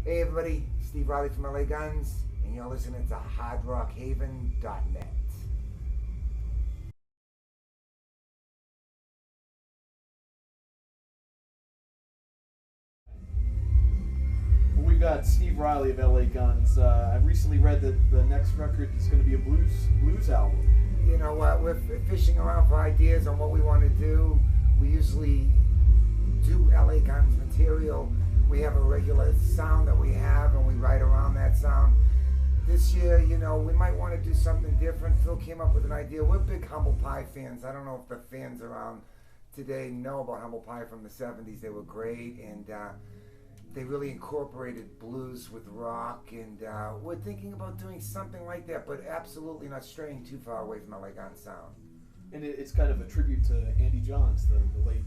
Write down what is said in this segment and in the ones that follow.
Hey everybody, Steve Riley from L.A. Guns, and you're listening to HardRockHaven.net. We've got Steve Riley of L.A. Guns. I recently read that the next record is going to be a blues album. You know what, we're fishing around for ideas on what we want to do. We usually do L.A. Guns material. We have a regular sound that we have, and we write around that sound. This year, we might want to do something different. Phil came up with an idea. We're big Humble Pie fans. I don't know if the fans around today know about Humble Pie from the 70s. They were great, and they really incorporated blues with rock, and we're thinking about doing something like that, but absolutely not straying too far away from L.A. Gun sound. And it's kind of a tribute to Andy Johns, the late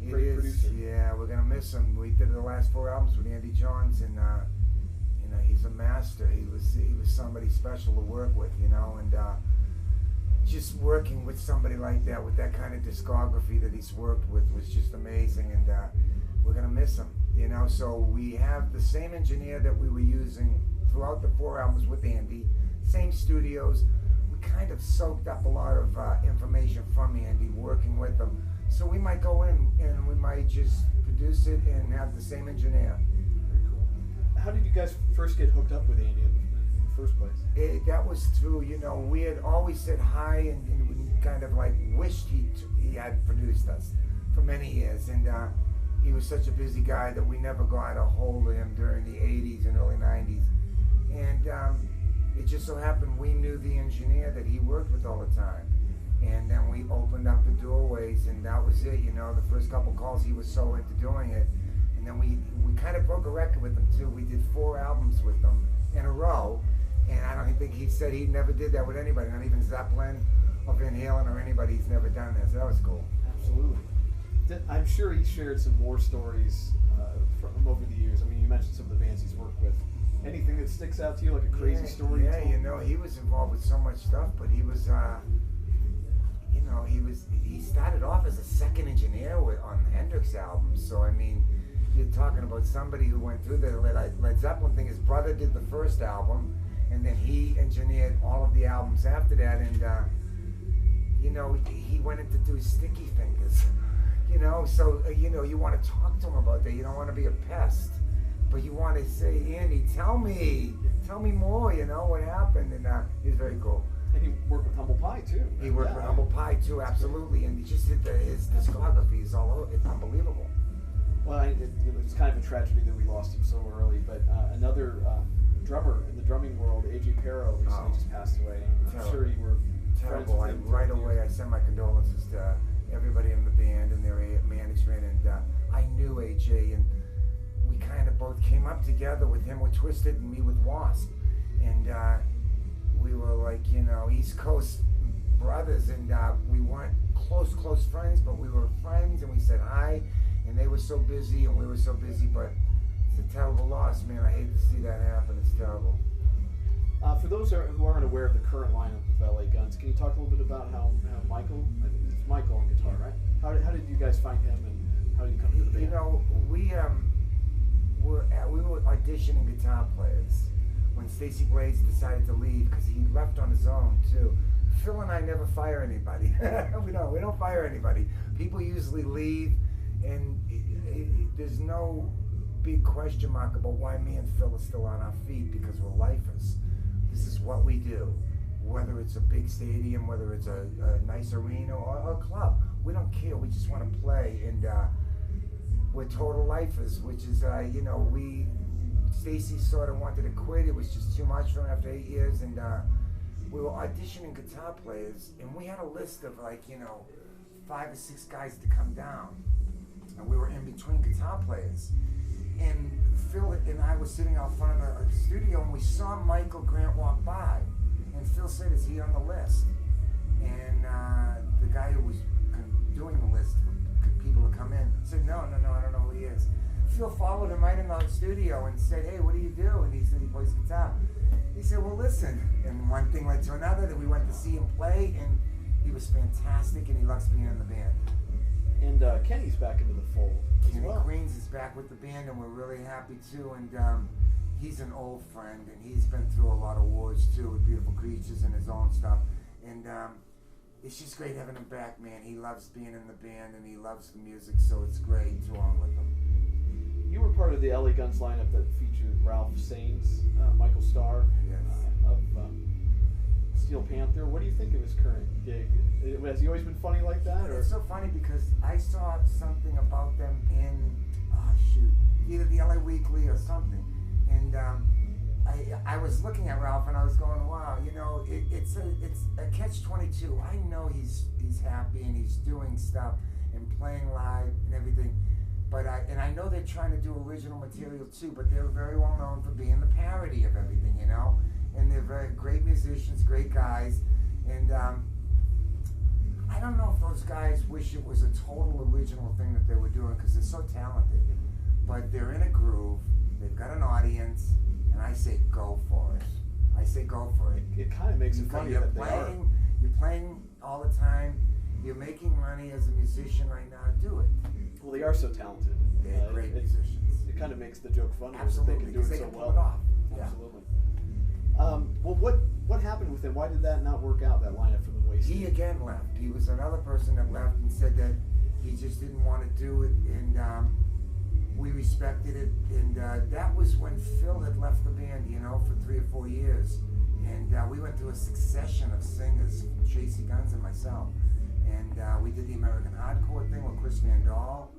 great producer. Yeah, we're gonna miss him. We did the last 4 albums with Andy Johns, and he's a master. He was somebody special to work with, and just working with somebody like that, with that kind of discography that he's worked with, was just amazing, and we're gonna miss him. So we have the same engineer that we were using throughout the 4 albums with Andy, same studios. We kind of soaked up a lot of information from Andy, working with him. So we might go in and we might just produce it and have the same engineer. Very cool. How did you guys first get hooked up with Andy in the first place? That was through, we had always said hi, and we kind of like wished he had produced us for many years. And he was such a busy guy that we never got a hold of him during the 80s and early 90s. And it just so happened we knew the engineer that he worked with all the time. And then we opened up the doorways, and that was it. The first couple calls, he was so into doing it. And then we kind of broke a record with him too. We did 4 albums with them in a row, and I don't think he said he never did that with anybody, not even Zeppelin or Van Halen or anybody. He's never done that, so that was cool. Absolutely. I'm sure he shared some more stories from over the years. I mean, you mentioned some of the bands he's worked with. Anything that sticks out to you, like a crazy story? Yeah, he was involved with so much stuff, but he was, he started off as a second engineer on Hendrix albums. So I mean, you're talking about somebody who went through the Led Zeppelin thing. His brother did the first album, and then he engineered all of the albums after that. And he went into do Sticky Fingers. So you want to talk to him about that. You don't want to be a pest, but you want to say, Andy, tell me more. What happened, and he's very cool. And he worked with Humble Pie too. He worked with Humble Pie too, absolutely, and he just did his discography is all over. It's unbelievable. Well, it's kind of a tragedy that we lost him so early, but another drummer in the drumming world, AJ Pero, recently just passed away. I'm sure you were terrible. friends with him. Right away, I sent my condolences to everybody in the band and their management, and I knew AJ, and we kind of both came up together with him with Twisted and me with Wasp, and we were like, East Coast brothers, and we weren't close friends, but we were friends, and we said hi, and they were so busy, and we were so busy, but it's a terrible loss, man. I hate to see that happen. It's terrible. For those who aren't aware of the current lineup of L.A. Guns, can you talk a little bit about how Michael, I think it's Michael on guitar, right? How did you guys find him, and how did you come to the band? We were auditioning guitar players when Stacey Blades decided to leave, because he left on his own too. Phil and I never fire anybody. we don't fire anybody. People usually leave, and there's no big question mark about why me and Phil are still on our feet, because we're lifers. This is what we do. Whether it's a big stadium, whether it's a nice arena or a club, we don't care. We just want to play, and we're total lifers, which is, Stacey sort of wanted to quit. It was just too much for him after 8 years, and we were auditioning guitar players, and we had a list of 5 or 6 guys to come down, and we were in between guitar players. And Phil and I were sitting out front of the studio, and we saw Michael Grant walk by, and Phil said, "Is he on the list?" And the guy who was doing the list for people to come in said, no, I don't know who he is. Phil followed him right in the studio and said, "Hey, what do you do?" And he said he plays guitar. He said, "Well, listen." And one thing led to another, that we went to see him play, and he was fantastic, and he loves being in the band. And Kenny's back into the fold as Kenny well. Queens is back with the band, and we're really happy too. And he's an old friend, and he's been through a lot of wars too with Beautiful Creatures and his own stuff. And it's just great having him back, man. He loves being in the band, and he loves the music, so it's great to on with him. You were part of the L.A. Guns lineup that featured Ralph Saenz, Michael Starr, Yes. of Steel Panther. What do you think of his current gig? Has he always been funny like that? Or? It's so funny because I saw something about them in, either the LA Weekly or something. And I was looking at Ralph and I was going, wow, you know, it's a catch-22. I know he's happy and he's doing stuff and playing live and everything. But I know they're trying to do original material too, but they're very well known for being the parody of everything, you know? And they're very great musicians, great guys. And I don't know if those guys wish it was a total original thing that they were doing because they're so talented. But they're in a groove, they've got an audience, and I say go for it. I say go for it. It kind of makes it funny that you're playing all the time, you're making money as a musician right now, do it. Well, they are so talented. They're great musicians. It kind of makes the joke funny Absolutely, that they can do it so pull well. it off. Yeah. Absolutely. Well, what happened with him? Why did that not work out, that lineup for the Wasted? He again left. He was another person that left and said that he just didn't want to do it, and we respected it. And that was when Phil had left the band, you know, for 3 or 4 years. And we went through a succession of singers, Tracy Guns and myself. And we did the American Hardcore thing with Chris Van Dahl.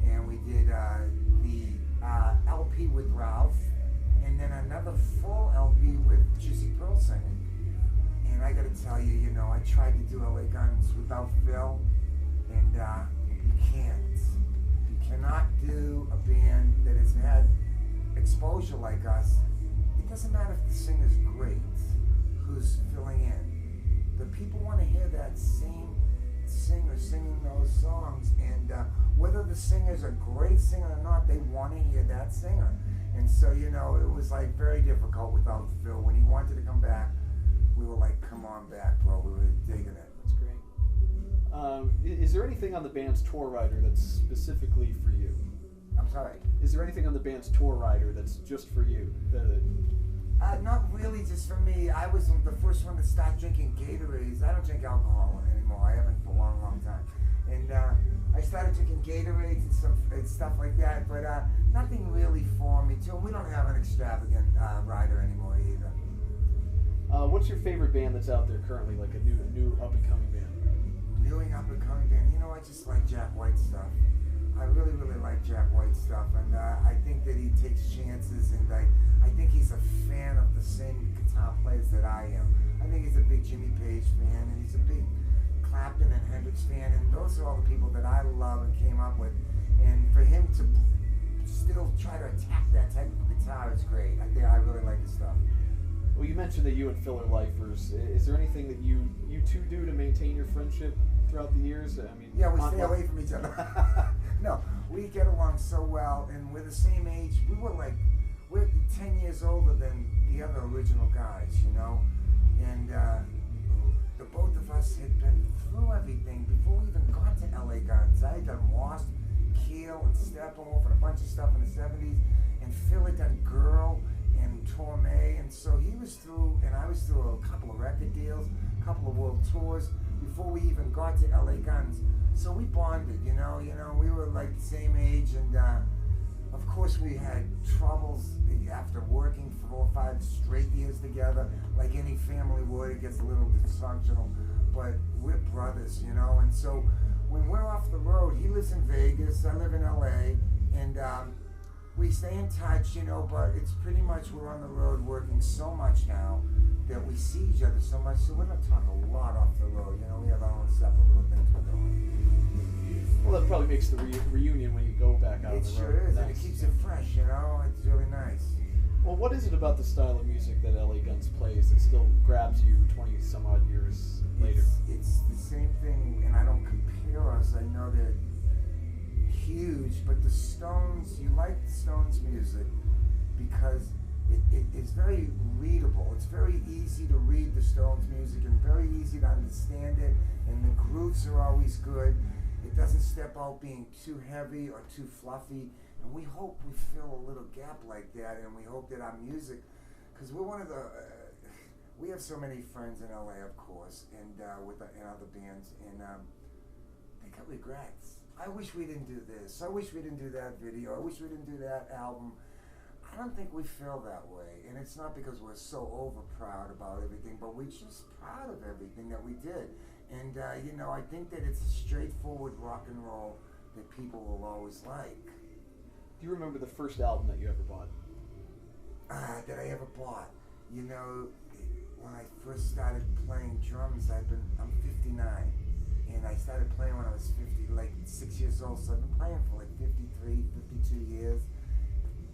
And we did the LP with Ralph. And then another full LP with Jizzy Pearl singing. And I gotta tell you, you know, I tried to do LA Guns without Phil. And you can't. You cannot do a band that has had exposure like us. It doesn't matter if the singer's great, who's filling in. The people want to hear that same singer singing those songs, and whether the singer's a great singer or not, they want to hear that singer. And so, you know, it was like very difficult without Phil. When he wanted to come back, we were like, come on back, bro. We were digging it. That's great. Is there anything on the band's tour rider that's specifically for you? I'm sorry? Is there anything on the band's tour rider that's just for you? Not really just for me. I was the first one to start drinking Gatorades. I don't drink alcohol anymore. I haven't for a long, long time. And I started drinking Gatorades and stuff like that, but nothing really for me too. We don't have an extravagant rider anymore either. What's your favorite band that's out there currently, like a new up-and-coming band? New up-and-coming band. You know, I just like Jack White stuff. I really, really like Jack White stuff, and I think that he takes chances, and I think he's a fan of the same guitar players that I am. I think he's a big Jimmy Page fan, and he's a big Clapton and Hendrix fan, and those are all the people that I love and came up with. And for him to still try to attack that type of guitar is great. I really like his stuff. Well, you mentioned that you and Phil are lifers. Is there anything that you two do to maintain your friendship throughout the years? I mean, yeah, we stay away from each other. No, we get along so well, and we're the same age. We're 10 years older than the other original guys, you know? And the both of us had been through everything before we even got to LA Guns. I had done Wasp, Keel, and Steppenwolf, and a bunch of stuff in the 70s, and Phil had done Girl and Torme, and so he was through, and I was through a couple of record deals, a couple of world tours before we even got to LA Guns. So we bonded, you know, we were like the same age, and of course we had troubles after working for 4 or 5 straight years together, like any family would. It gets a little dysfunctional, but we're brothers, you know, and so when we're off the road, he lives in Vegas, I live in LA, and we stay in touch, you know, but it's pretty much we're on the road working so much now that we see each other so much, so we're not talking a lot off the road, you know, we have our own separate little things we're doing. Well, that probably makes the reunion when you go back out on the road. It sure is, nice. and it keeps it fresh, you know, it's really nice. Well, what is it about the style of music that LA Guns plays that still grabs you 20 some odd years later? It's the same thing, and I don't compare us, I know they're huge, but the Stones, you like the Stones music because it's very readable. It's very easy to read the Stones music and very easy to understand it, and the grooves are always good. It doesn't step out being too heavy or too fluffy. And we hope we fill a little gap like that, and we hope that our music, because we're one of the, we have so many friends in LA, of course, and in other bands, and they got regrets. I wish we didn't do this. I wish we didn't do that video. I wish we didn't do that album. I don't think we feel that way, and it's not because we're so over proud about everything, but we're just proud of everything that we did. And you know, I think that it's a straightforward rock and roll that people will always like. Do you remember the first album that you ever bought? That I ever bought. You know, when I first started playing drums, I'm 59, and I started playing when I was 50, like 6 years old. So I've been playing for like 53, 52 years.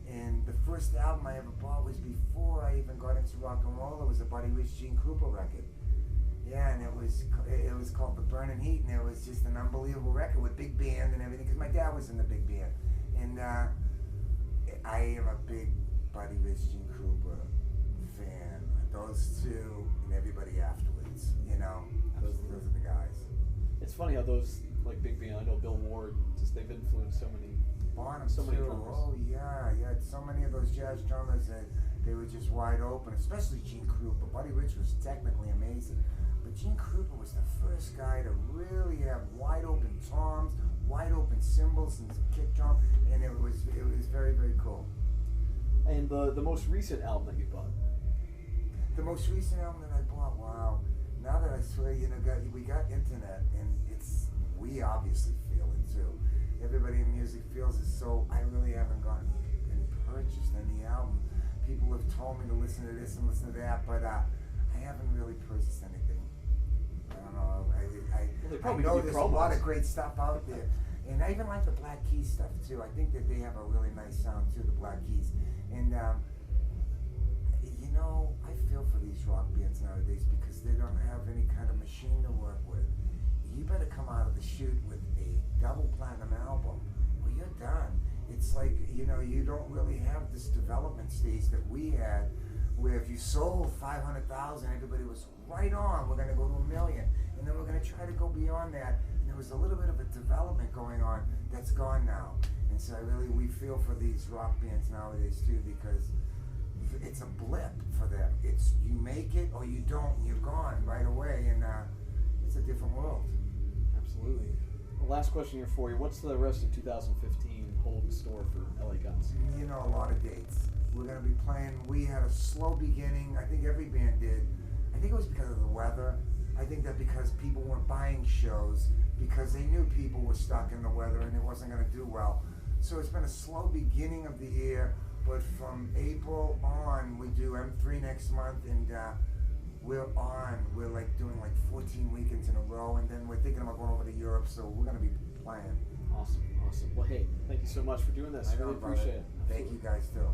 And the first album I ever bought was before I even got into rock and roll. It was a Buddy Rich Gene Krupa record. Yeah, and it was called The Burning Heat, and it was just an unbelievable record with big band and everything, because my dad was in the big band. And I am a big Buddy Rich Gene Krupa fan. Those two and everybody afterwards, you know, those are the guys. It's funny how those, like big band, I know Bill Ward, just they've influenced so many. Bonham so many too. drummers. Oh yeah. So many of those jazz drummers that they were just wide open, especially Gene Krupa. Buddy Rich was technically amazing, but Gene Krupa was the first guy to really have wide open toms, wide open cymbals and kick drum, and it was very, very cool. And the most recent album that you bought? The most recent album that I bought, wow. Now that I swear, you know, we got internet, and we obviously feel it too. Everybody in music feels it, so I really haven't gone and purchased any album. People have told me to listen to this and listen to that, but I haven't really purchased anything. I don't know. I know there's a lot of great stuff out there. And I even like the Black Keys stuff too. I think that they have a really nice sound too, the Black Keys. And you know, I feel for these rock bands nowadays because they don't have any kind of machine to work with. You better come out of the chute with a double platinum album, or you're done. It's like, you know, you don't really have this development stage that we had, where if you sold 500,000, everybody was right on. We're going to go to 1 million, and then we're going to try to go beyond that. And there was a little bit of a development going on that's gone now. And so we feel for these rock bands nowadays too, because it's a blip for them. It's you make it or you don't, and you're gone right away, and it's a different world. Absolutely. The last question here for you: what's the rest of 2015 hold in store for LA Guns? You know, a lot of dates. We're going to be playing. We had a slow beginning. I think every band did. I think it was because of the weather. I think that because people weren't buying shows because they knew people were stuck in the weather and it wasn't going to do well. So it's been a slow beginning of the year, but from April on, we do M3 next month, and we're like doing like 14 weekends in a row, and then we're thinking about going over to Europe, so we're going to be playing. Awesome. Well, hey, thank you so much for doing this. I really appreciate it. Thank you guys too.